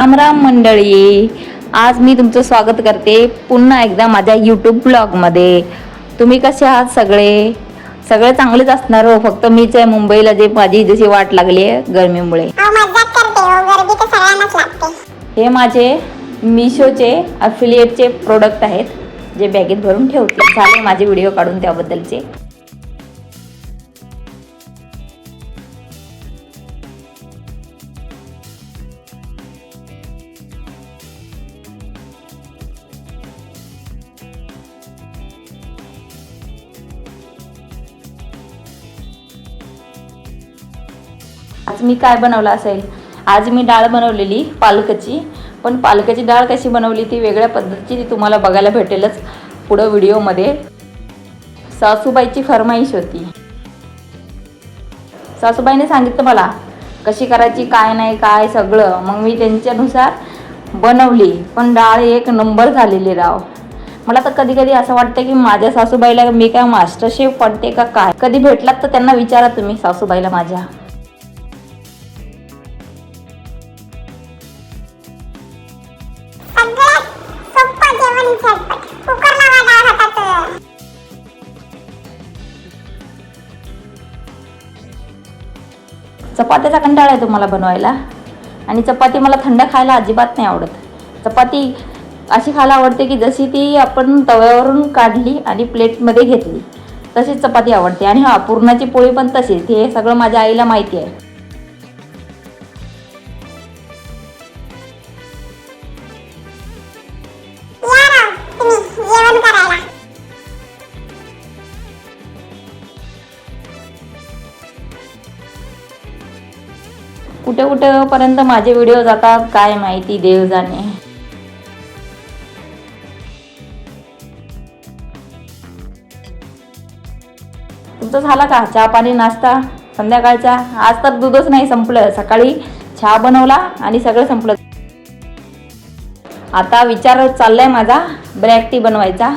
राम राम मंडळी. आज मी तुमचं स्वागत करते पुन्हा एकदा माझ्या यूट्यूब ब्लॉगमध्ये. तुम्ही कसे आहात? सगळे चांगलेच असणार हो. फक्त मीच आहे मुंबईला, जे माझी जशी वाट लागली आहे गरमीमुळे. हे माझे मिशोचे अफिलिएटचे प्रोडक्ट आहेत, जे बॅगेत भरून ठेवते. झाले माझे व्हिडिओ काढून त्याबद्दलचे. आज मी काय बनवलं असेल? आज मी डाळ बनवलेली पालकाची. पण पालकाची डाळ कशी बनवली ती वेगळ्या पद्धतीची, ती तुम्हाला बघायला भेटेलच पुढं व्हिडिओमध्ये. सासूबाईची फरमाईश होती. सासूबाईने सांगितलं मला कशी करायची, काय नाही काय सगळं. मग मी त्यांच्यानुसार बनवली. पण डाळ एक नंबर झालेली राव. मला तर कधी कधी असं वाटतं की माझ्या सासूबाईला मी काय मास्टर शेफ पडते का काय. कधी भेटलात तर त्यांना विचारा तुम्ही, सासूबाईला माझ्या. चपात्याचा कंटाळा आहे तुम्हाला बनवायला. आणि चपाती मला थंड खायला अजिबात नाही आवडत. चपाती अशी खायला आवडते की जशी ती आपण तव्यावरून काढली आणि प्लेटमध्ये घेतली तशीच चपाती आवडते. आणि हा, पुरणाची पोळी पण तशीच. हे सगळं माझ्या आईला माहिती आहे. कुठे पर्यंत माझे व्हिडिओ जातात काय माहिती, देव जाणे. तुमचं झाला का चहा पाणी नाश्ता संध्याकाळचा? आज तर दूधच नाही, संपलं. सकाळी चहा बनवला आणि सगळं संपलं. आता विचार चाललाय माझा ब्लॅक टी बनवायचा.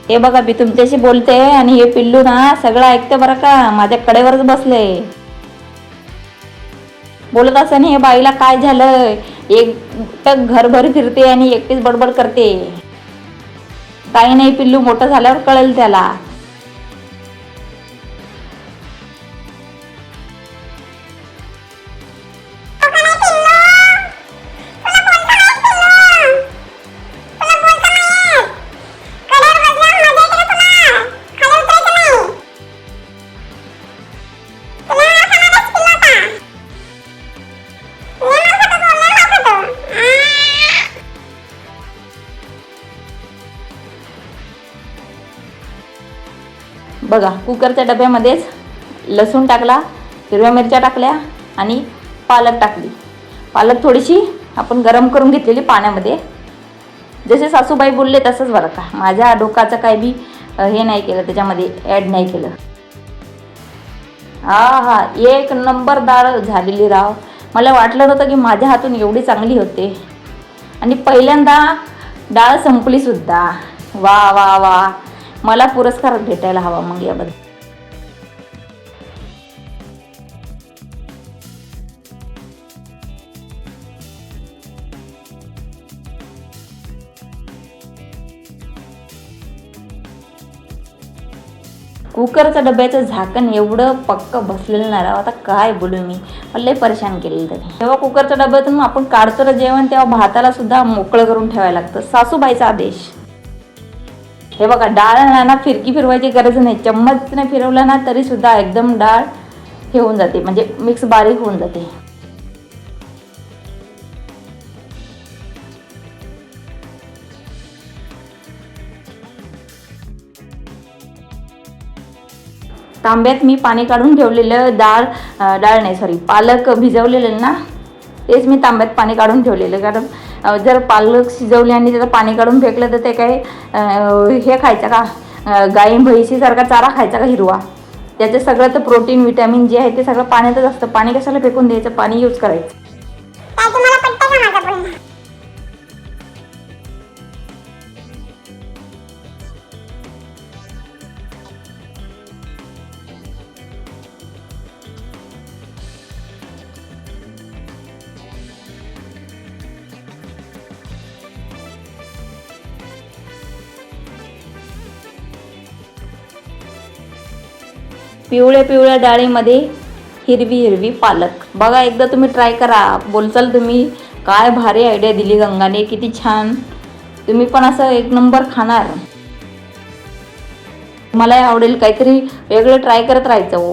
हे बघा, मी तुमच्याशी बोलते आणि हे पिल्लू ना सगळं ऐकते बरं का. माझ्या कडेवरच बसले. बोलत असं हे बाईला काय झालं, एक घरभर फिरते आणि एकटीच बडबड करते. काही नाही, पिल्लू मोठं झाल्यावर कळेल त्याला. बघा, कुकरच्या डब्यामध्येच लसूण टाकला, हिरव्या मिरच्या टाकल्या आणि पालक टाकली. पालक थोडीशी आपण गरम करून घेतलेली पाण्यामध्ये. जसे सासूबाई बोलले तसंच बरं का. माझ्या डोकाचं काय बी हे नाही केलं, त्याच्यामध्ये ॲड नाही केलं. हा, एक नंबर डाळ झालेली राव. मला वाटलं नव्हतं की माझ्या हातून एवढी चांगली होते. आणि पहिल्यांदा डाळ संपली सुद्धा. वा वा वा, मला पुरस्कार भेटायला हवा मग याबद्दल. कुकरच्या डब्याचं झाकण एवढं पक्क बसलेलं नाही राव. आता काय बोलू मी, मला लय परेशान केलेलं तरी. जेव्हा कुकरच्या डब्यातून आपण काढतो ना जेवण, तेव्हा भाताला सुद्धा मोकळं करून ठेवायला लागतं. सासूबाईचा आदेश. हे बघा, डाळ ना फिरकी फिरवायची गरज नाही. चम्मचने फिरवलं ना तरी सुद्धा एकदम डाळ हे होऊन जाते, म्हणजे मिक्स बारीक होऊन जाते. तांब्यात मी पाणी काढून ठेवलेलं पालक भिजवलेलं ना, तेच मी तांब्यात पाणी काढून ठेवलेलं. कारण जर पालक शिजवले आणि त्याचं पाणी काढून फेकलं तर ते काय हे खायचं का, गाई म्हैशीसारखा चारा खायचा का हिरवा? त्याचं सगळं तर प्रोटीन विटॅमिन जे आहे ते सगळं पाण्यातच असतं. पाणी कशाला फेकून द्यायचं, पाणी यूज करायचं. पिवळ्या पिवळ्या डाळीमध्ये हिरवी हिरवी पालक. बघा एकदा तुम्ही ट्राय करा, बोलचाल तुम्ही काय भारी आयडिया दिली गंगाने, किती छान. तुम्ही पण असं एक नंबर खाणार. मलाही आवडेल काहीतरी वेगळं ट्राय करत राहायचं.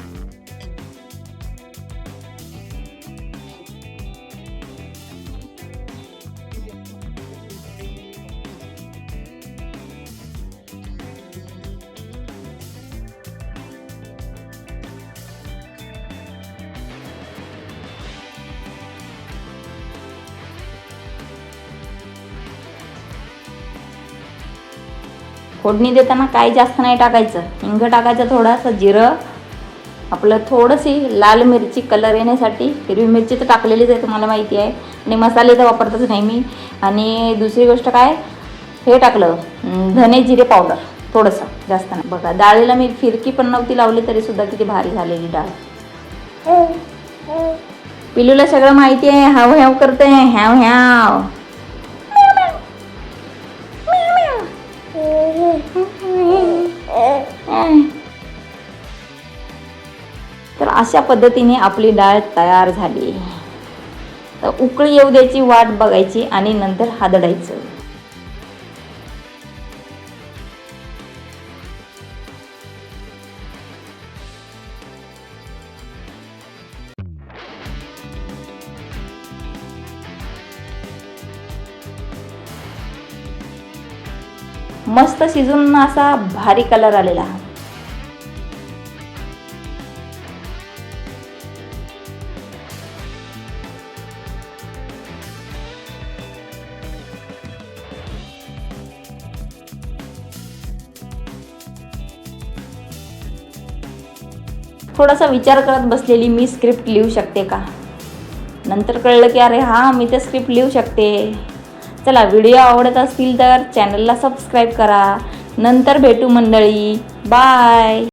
फोडणी देताना काही जास्त नाही टाकायचं. हिंग टाकायचं, थोडासा जिरं, आपलं थोडीशी लाल मिरची कलर येण्यासाठी. हिरवी मिरची तर टाकलेलीच आहे, तुम्हाला माहिती आहे. आणि मसाले तर वापरतच नाही मी. आणि दुसरी गोष्ट काय, हे टाकलं धने जिरे पावडर थोडंसं, जास्त नाही. बघा डाळीला मी फिरकी पण नव्हती लावली तरीसुद्धा किती भारी झालेली डाळ. पिलूला सगळं माहिती आहे, हाव हॅव करते, हॅव हॅव. तर अशा पद्धतीने आपली डाळ तयार झाली. तर उकळी येऊ द्यायची, वाट बघायची आणि नंतर हादडायचं. मस्त शिजून असा भारी कलर आलेला. थोडासा विचार करत बसलेली मी, स्क्रिप्ट लिहू शकते का. नंतर कळलं की अरे हां, मी तर स्क्रिप्ट लिहू शकते. चला, व्हिडिओ आवडत असतील तर चॅनलला सबस्क्राईब करा. नंतर भेटू मंडळी, बाय.